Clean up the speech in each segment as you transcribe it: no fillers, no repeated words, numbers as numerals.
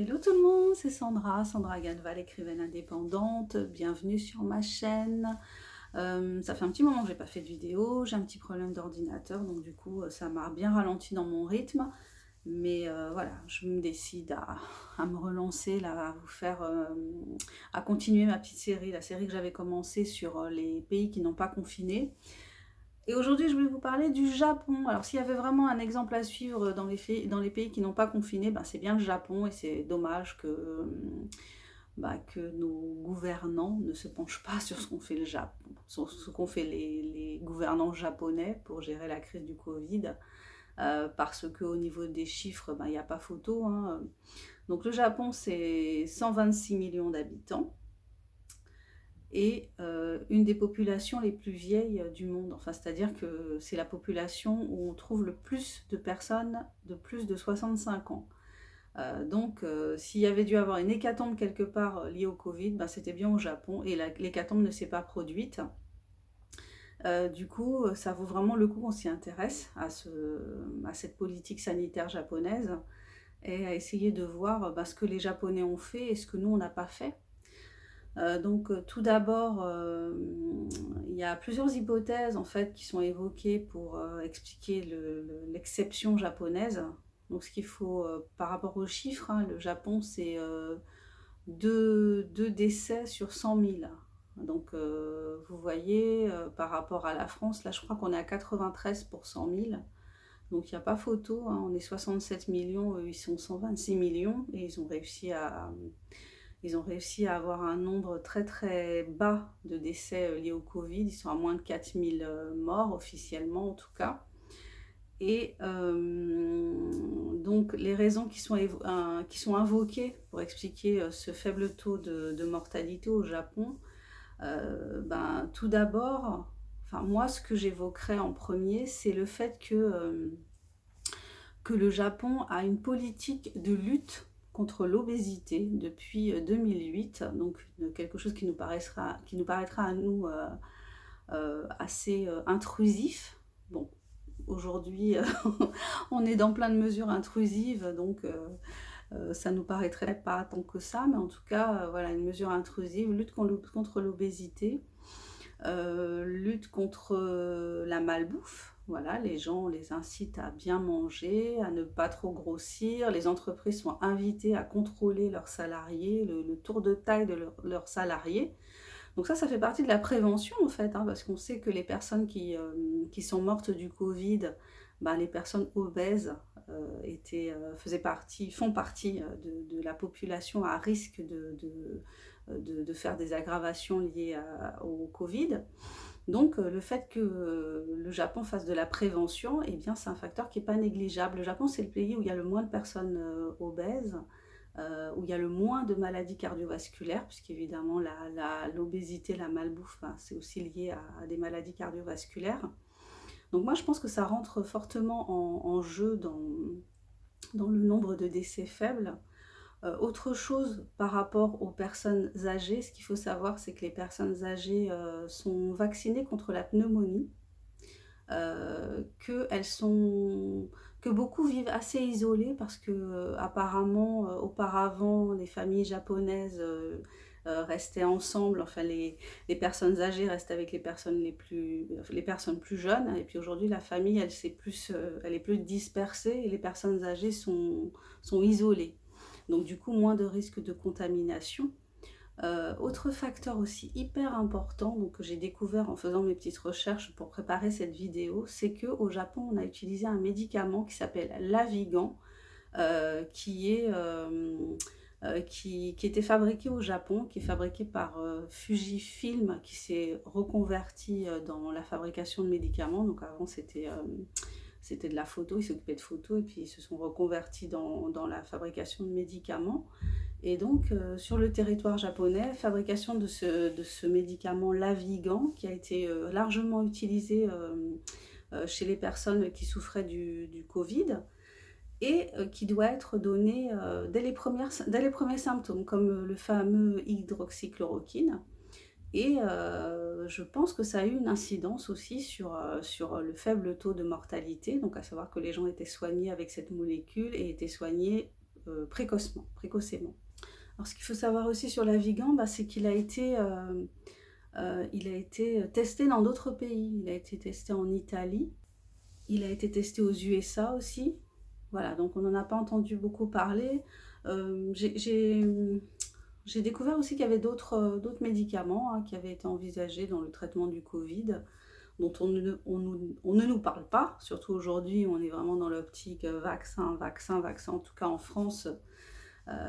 Hello tout le monde, c'est Sandra Galval, écrivaine indépendante. Bienvenue sur ma chaîne. Ça fait un petit moment que j'ai pas fait de vidéo, j'ai un petit problème d'ordinateur, donc du coup ça m'a bien ralenti dans mon rythme. Mais voilà, je me décide à me relancer, là, à continuer ma petite série, la série que j'avais commencée sur les pays qui n'ont pas confiné. Et aujourd'hui, je voulais vous parler du Japon. Alors, s'il y avait vraiment un exemple à suivre dans les pays qui n'ont pas confiné, ben, c'est bien le Japon. Et c'est dommage que nos gouvernants ne se penchent pas sur ce qu'ont fait le Japon, sur ce qu'ont fait les gouvernants japonais pour gérer la crise du Covid. Parce qu'au niveau des chiffres, ben, il n'y a pas photo, hein. Donc, le Japon, c'est 126 millions d'habitants et une des populations les plus vieilles du monde. Enfin, c'est-à-dire que c'est la population où on trouve le plus de personnes de plus de 65 ans. S'il y avait dû avoir une hécatombe quelque part liée au Covid, ben, c'était bien au Japon et l'hécatombe ne s'est pas produite. Du coup, ça vaut vraiment le coup qu'on s'y intéresse à cette politique sanitaire japonaise et à essayer de voir ce que les Japonais ont fait et ce que nous, on n'a pas fait. Tout d'abord, il y a plusieurs hypothèses en fait qui sont évoquées pour expliquer l'exception japonaise. Donc ce qu'il faut par rapport aux chiffres, hein, le Japon c'est deux décès sur 100 000. Donc vous voyez, par rapport à la France, là je crois qu'on est à 93 pour 100 000. Donc il n'y a pas photo, hein, on est 67 millions, eux ils sont 126 millions et ils ont réussi à avoir un nombre très très bas de décès liés au Covid. Ils sont à moins de 4000 morts officiellement en tout cas. Et donc les raisons qui sont invoquées pour expliquer ce faible taux de mortalité au Japon, tout d'abord, enfin moi ce que j'évoquerais en premier, c'est le fait que le Japon a une politique de lutte contre l'obésité depuis 2008, donc quelque chose qui nous paraîtra à nous assez intrusif. Bon, aujourd'hui, on est dans plein de mesures intrusives, donc ça nous paraîtrait pas tant que ça, mais en tout cas, voilà, une mesure intrusive, lutte contre l'obésité. Lutte contre la malbouffe. Voilà, les gens, on les incite à bien manger, à ne pas trop grossir. Les entreprises sont invitées à contrôler leurs salariés, le tour de taille de leurs salariés. Donc ça fait partie de la prévention en fait, hein, parce qu'on sait que les personnes qui sont mortes du Covid, les personnes obèses font partie de la population à risque de faire des aggravations liées au Covid. Donc le fait que le Japon fasse de la prévention, eh bien c'est un facteur qui n'est pas négligeable. Le Japon, c'est le pays où il y a le moins de personnes obèses, où il y a le moins de maladies cardiovasculaires, puisqu'évidemment l'obésité, la malbouffe, c'est aussi lié à des maladies cardiovasculaires. Donc moi je pense que ça rentre fortement en jeu dans le nombre de décès faibles. Autre chose par rapport aux personnes âgées, ce qu'il faut savoir, c'est que les personnes âgées sont vaccinées contre la pneumonie, que beaucoup vivent assez isolées parce que apparemment, auparavant, les familles japonaises restaient ensemble, enfin les personnes âgées restent avec les personnes plus jeunes, et puis aujourd'hui la famille elle est plus dispersée et les personnes âgées sont isolées. Donc du coup, moins de risques de contamination. Autre facteur aussi hyper important, donc, que j'ai découvert en faisant mes petites recherches pour préparer cette vidéo, c'est qu'au Japon, on a utilisé un médicament qui s'appelle l'Avigan, qui était fabriqué au Japon, qui est fabriqué par Fujifilm, qui s'est reconverti dans la fabrication de médicaments. Donc avant, c'était de la photo, ils s'occupaient de photos, et puis ils se sont reconvertis dans la fabrication de médicaments. Et donc, sur le territoire japonais, fabrication de ce médicament Lavigan, qui a été largement utilisé chez les personnes qui souffraient du Covid, et qui doit être donné dès les premiers symptômes, comme le fameux hydroxychloroquine. Et je pense que ça a eu une incidence aussi sur le faible taux de mortalité, donc à savoir que les gens étaient soignés avec cette molécule et étaient soignés précocement. Alors ce qu'il faut savoir aussi sur la Vigan, c'est qu'il a été testé dans d'autres pays. Il a été testé en Italie, il a été testé aux USA aussi. Voilà, donc on n'en a pas entendu beaucoup parler. J'ai découvert aussi qu'il y avait d'autres médicaments qui avaient été envisagés dans le traitement du Covid, dont on ne nous parle pas. Surtout aujourd'hui, on est vraiment dans l'optique vaccin, vaccin, vaccin. En tout cas en France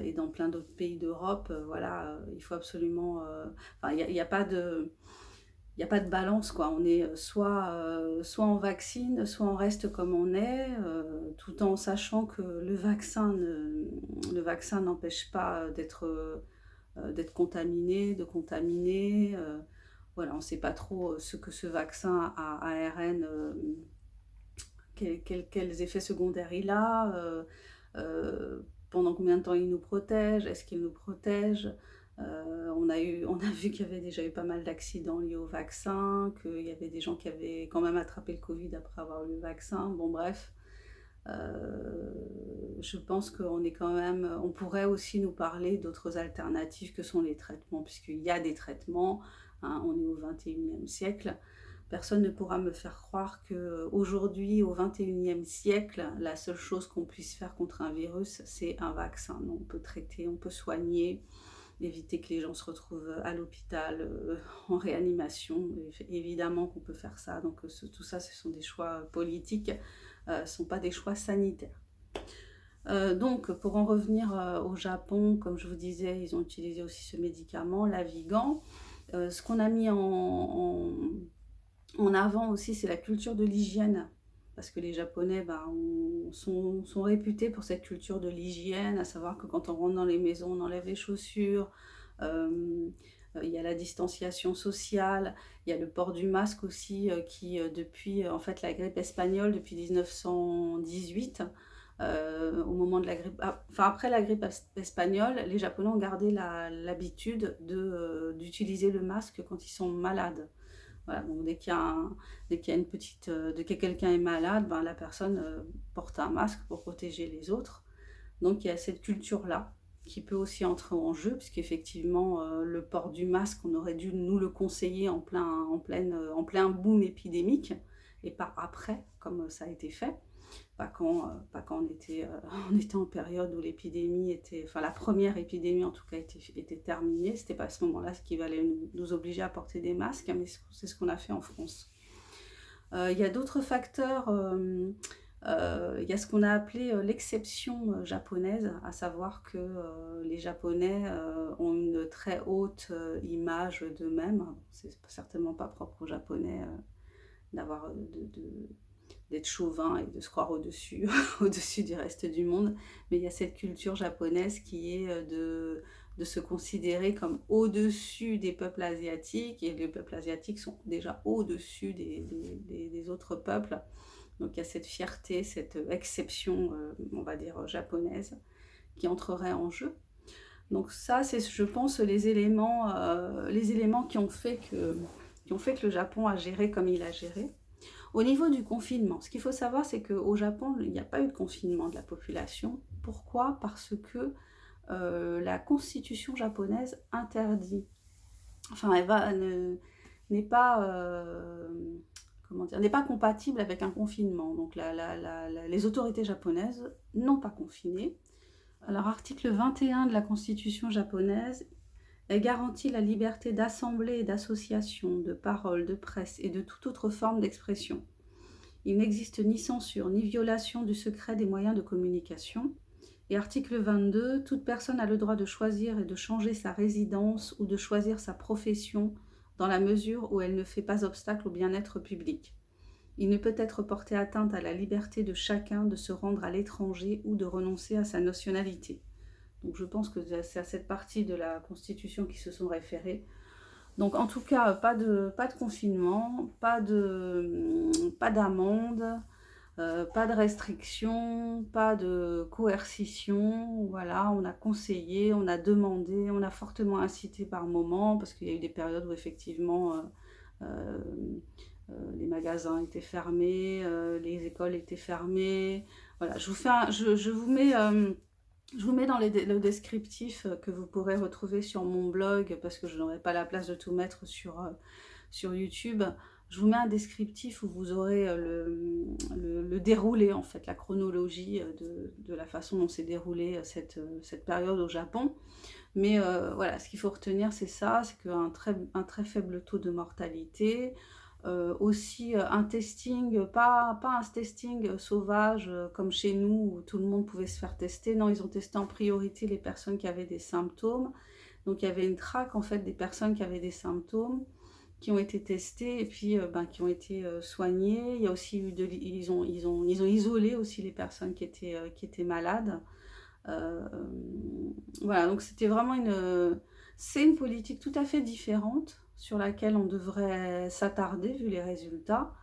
et dans plein d'autres pays d'Europe, voilà, il faut absolument... il n'y a pas de... Il n'y a pas de balance, quoi. On est soit on vaccine, soit on reste comme on est, tout en sachant que le vaccin n'empêche pas d'être contaminé, de contaminer. Voilà, on ne sait pas trop ce que ce vaccin à ARN, quels effets secondaires il a, pendant combien de temps il nous protège, est-ce qu'il nous protège. On a vu qu'il y avait déjà eu pas mal d'accidents liés au vaccin, qu'il y avait des gens qui avaient quand même attrapé le Covid après avoir eu le vaccin. Bon, bref, je pense on pourrait aussi nous parler d'autres alternatives que sont les traitements, puisqu'il y a des traitements, hein, on est au 21e siècle. Personne ne pourra me faire croire qu'aujourd'hui, au 21e siècle, la seule chose qu'on puisse faire contre un virus, c'est un vaccin. Non, on peut traiter, on peut soigner, éviter que les gens se retrouvent à l'hôpital, en réanimation. Évidemment qu'on peut faire ça. Donc tout ça, ce sont des choix politiques, ce ne sont pas des choix sanitaires. Donc pour en revenir au Japon, comme je vous disais, ils ont utilisé aussi ce médicament, la Vigan. Ce qu'on a mis en avant aussi, c'est la culture de l'hygiène. Parce que les Japonais sont réputés pour cette culture de l'hygiène, à savoir que quand on rentre dans les maisons, on enlève les chaussures, il y a la distanciation sociale, il y a le port du masque aussi, qui depuis en fait la grippe espagnole, depuis 1918, au moment de la grippe, après la grippe espagnole, les Japonais ont gardé l'habitude d'utiliser le masque quand ils sont malades. Voilà, donc dès qu'il y a quelqu'un est malade, la personne porte un masque pour protéger les autres. Donc il y a cette culture-là qui peut aussi entrer en jeu, puisqu'effectivement le port du masque, on aurait dû nous le conseiller en plein boom épidémique, et pas après, comme ça a été fait. Pas quand on était en période où l'épidémie la première épidémie en tout cas était terminée. C'était pas à ce moment-là ce qui allait nous obliger à porter des masques, mais c'est ce qu'on a fait en France. Il y a d'autres facteurs, il y a ce qu'on a appelé l'exception japonaise, à savoir que les Japonais ont une très haute image d'eux-mêmes. C'est certainement pas propre aux Japonais d'avoir d'être chauvin et de se croire au-dessus du reste du monde, mais il y a cette culture japonaise qui est de se considérer comme au-dessus des peuples asiatiques, et les peuples asiatiques sont déjà au-dessus des autres peuples. Donc il y a cette fierté, cette exception, on va dire, japonaise, qui entrerait en jeu. Donc ça, c'est, je pense, les éléments qui ont fait que le Japon a géré comme il a géré. Au niveau du confinement, ce qu'il faut savoir, c'est qu'au Japon, il n'y a pas eu de confinement de la population. Pourquoi ? Parce que la constitution japonaise interdit, n'est pas compatible avec un confinement. Donc les autorités japonaises n'ont pas confiné. Alors, article 21 de la constitution japonaise, elle garantit la liberté d'assemblée et d'association, de parole, de presse et de toute autre forme d'expression. Il n'existe ni censure ni violation du secret des moyens de communication. Et article 22, toute personne a le droit de choisir et de changer sa résidence ou de choisir sa profession dans la mesure où elle ne fait pas obstacle au bien-être public. Il ne peut être porté atteinte à la liberté de chacun de se rendre à l'étranger ou de renoncer à sa nationalité. Donc je pense que c'est à cette partie de la Constitution qui se sont référés. Donc en tout cas, pas de confinement, pas d'amende, pas de restrictions, pas de coercition. Voilà, on a conseillé, on a demandé, on a fortement incité par moments, parce qu'il y a eu des périodes où effectivement les magasins étaient fermés, les écoles étaient fermées. Voilà, je vous mets Je vous mets dans le descriptif que vous pourrez retrouver sur mon blog, parce que je n'aurai pas la place de tout mettre sur YouTube. Je vous mets un descriptif où vous aurez le déroulé, en fait, la chronologie de la façon dont s'est déroulée cette période au Japon. Mais voilà, ce qu'il faut retenir, c'est ça, c'est qu'un très faible taux de mortalité, aussi un testing, pas un testing sauvage comme chez nous où tout le monde pouvait se faire tester. Non, ils ont testé en priorité les personnes qui avaient des symptômes. Donc il y avait une traque en fait des personnes qui avaient des symptômes, qui ont été testées et puis qui ont été soignées. Il y a aussi eu ils ont isolé aussi les personnes qui étaient malades. Euh, voilà, donc c'était vraiment c'est une politique tout à fait différente sur laquelle on devrait s'attarder vu les résultats.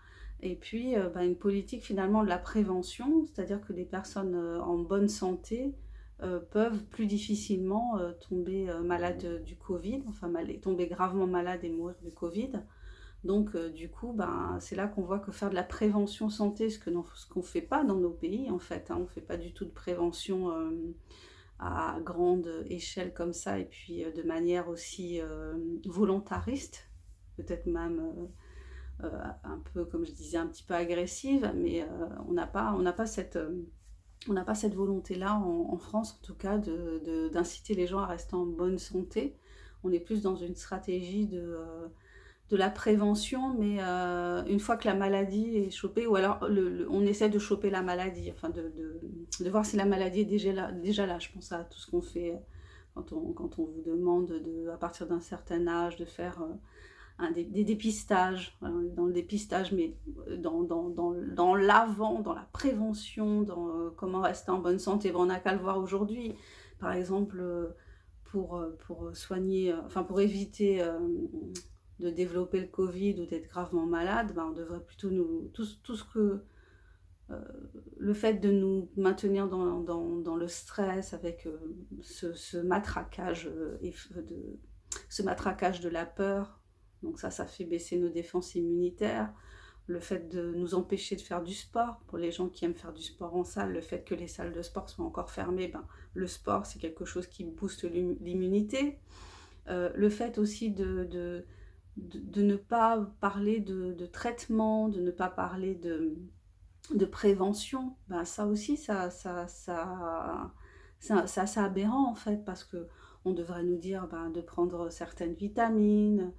Et puis une politique finalement de la prévention, c'est-à-dire que des personnes en bonne santé peuvent plus difficilement tomber malades du Covid, enfin tomber gravement malades et mourir du Covid. Donc, du coup, c'est là qu'on voit que faire de la prévention santé, ce qu'on ne fait pas dans nos pays, en fait, hein, on ne fait pas du tout de prévention à grande échelle comme ça, et puis de manière aussi volontariste, peut-être même un peu, comme je disais, un petit peu agressive, mais on n'a pas cette volonté-là en France, en tout cas, d'inciter les gens à rester en bonne santé. On est plus dans une stratégie de la prévention, mais une fois que la maladie est chopée, ou alors on essaie de choper la maladie, enfin de voir si la maladie est déjà là. Je pense à tout ce qu'on fait quand on vous demande à partir d'un certain âge de faire des dépistages. Voilà, on est dans le dépistage, mais dans l'avant, dans la prévention, dans comment rester en bonne santé. Bon, on n'a qu'à le voir aujourd'hui. Par exemple, pour soigner, enfin pour éviter de développer le Covid ou d'être gravement malade, on devrait plutôt tout ce que euh, le fait de nous maintenir dans le stress avec ce matraquage ce matraquage de la peur, donc ça fait baisser nos défenses immunitaires. Le fait de nous empêcher de faire du sport, pour les gens qui aiment faire du sport en salle, le fait que les salles de sport soient encore fermées, le sport c'est quelque chose qui booste l'immunité. Le fait aussi de ne pas parler de traitement, de ne pas parler de prévention, ça aussi, c'est assez aberrant en fait, parce que on devrait nous dire de prendre certaines vitamines,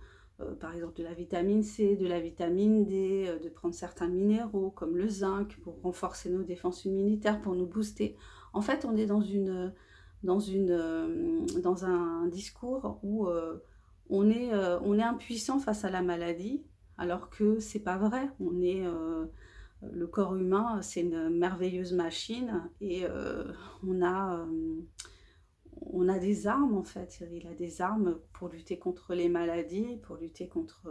par exemple de la vitamine C, de la vitamine D, de prendre certains minéraux comme le zinc pour renforcer nos défenses immunitaires, pour nous booster. En fait, on est dans un discours où on est impuissant face à la maladie, alors que c'est pas vrai. Le corps humain, c'est une merveilleuse machine et on a des armes en fait. Il a des armes pour lutter contre les maladies, pour lutter contre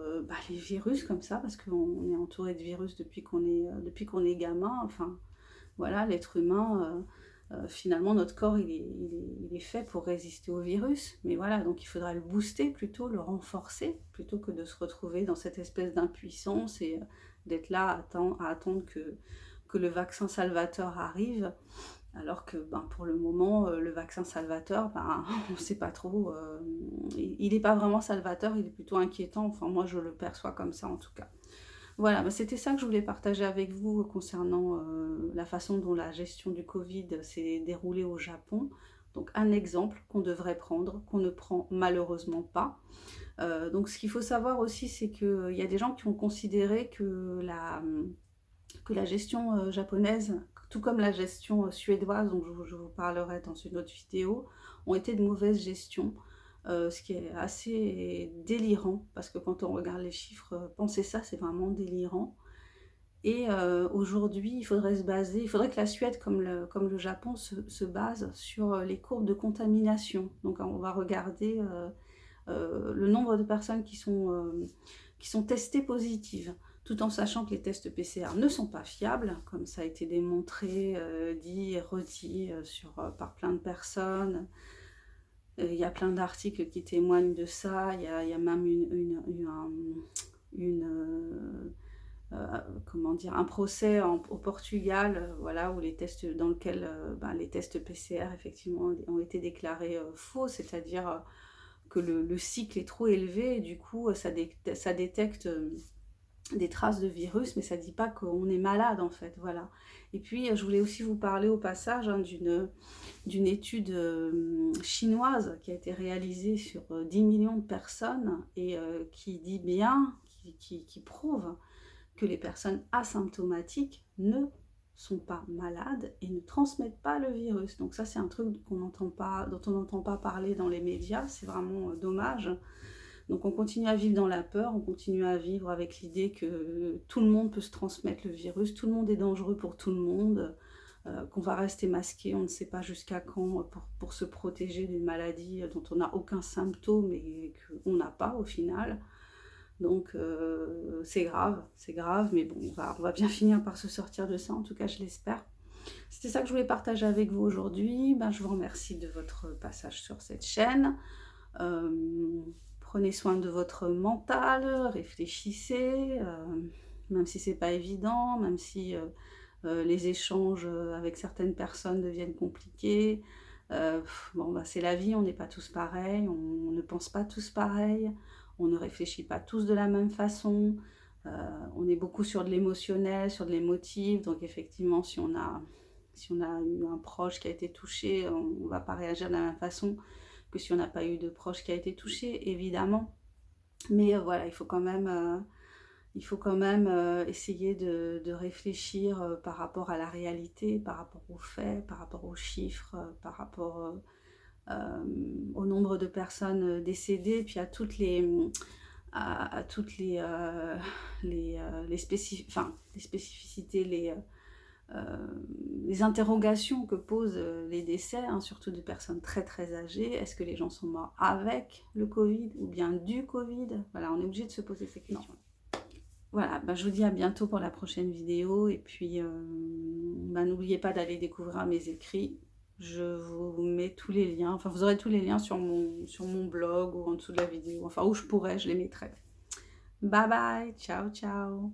les virus comme ça, parce qu'on est entouré de virus depuis qu'on est gamin. Enfin, voilà, l'être humain, finalement, notre corps, il est fait pour résister au virus. Mais voilà, donc il faudrait le booster plutôt, le renforcer, plutôt que de se retrouver dans cette espèce d'impuissance et d'être là à attendre que le vaccin salvateur arrive. Alors que pour le moment, le vaccin salvateur, on ne sait pas trop. Il n'est pas vraiment salvateur, il est plutôt inquiétant. Enfin, moi, je le perçois comme ça en tout cas. Voilà, c'était ça que je voulais partager avec vous concernant la façon dont la gestion du Covid s'est déroulée au Japon. Donc un exemple qu'on devrait prendre, qu'on ne prend malheureusement pas. Donc ce qu'il faut savoir aussi, c'est qu'il y a des gens qui ont considéré que la gestion japonaise, tout comme la gestion suédoise, dont je vous parlerai dans une autre vidéo, ont été de mauvaises gestions. Ce qui est assez délirant, parce que quand on regarde les chiffres, penser ça, c'est vraiment délirant. Et aujourd'hui, il faudrait que la Suède, comme le Japon, se base sur les courbes de contamination. Donc on va regarder le nombre de personnes qui sont testées positives, tout en sachant que les tests PCR ne sont pas fiables, comme ça a été démontré, dit et redit par plein de personnes. Il y a plein d'articles qui témoignent de ça. Il y a même comment dire, un procès au Portugal, voilà, où les tests dans lequel, les tests PCR effectivement ont été déclarés, faux, c'est-à-dire, que le cycle est trop élevé et du coup, ça détecte, des traces de virus, mais ça ne dit pas qu'on est malade en fait, voilà. Et puis, je voulais aussi vous parler au passage, hein, d'une étude chinoise qui a été réalisée sur 10 millions de personnes et qui dit bien, qui prouve que les personnes asymptomatiques ne sont pas malades et ne transmettent pas le virus. Donc ça, c'est un truc dont on n'entend pas parler dans les médias, c'est vraiment dommage. Donc on continue à vivre dans la peur, on continue à vivre avec l'idée que tout le monde peut se transmettre le virus, tout le monde est dangereux pour tout le monde, qu'on va rester masqué, on ne sait pas jusqu'à quand, pour se protéger d'une maladie dont on n'a aucun symptôme et qu'on n'a pas au final. Donc c'est grave, mais bon, on va bien finir par se sortir de ça, en tout cas je l'espère. C'était ça que je voulais partager avec vous aujourd'hui. Je vous remercie de votre passage sur cette chaîne. Prenez soin de votre mental, réfléchissez, même si c'est pas évident, même si les échanges avec certaines personnes deviennent compliqués. C'est la vie, on n'est pas tous pareils, on ne pense pas tous pareil, on ne réfléchit pas tous de la même façon, on est beaucoup sur de l'émotionnel, sur de l'émotif, donc effectivement si on a eu un proche qui a été touché, on ne va pas réagir de la même façon que si on n'a pas eu de proche qui a été touché, évidemment. Mais voilà, il faut quand même essayer de réfléchir par rapport à la réalité, par rapport aux faits, par rapport aux chiffres, par rapport au nombre de personnes décédées, puis à toutes les les spécificités, les interrogations que posent les décès, hein, surtout de personnes très très âgées. Est-ce que les gens sont morts avec le Covid ou bien du Covid? Voilà, on est obligé de se poser ces questions. Voilà, je vous dis à bientôt pour la prochaine vidéo et puis n'oubliez pas d'aller découvrir mes écrits. Je vous mets tous les liens, enfin vous aurez tous les liens sur mon blog ou en dessous de la vidéo, enfin où je pourrais, je les mettrai. Bye bye, ciao ciao.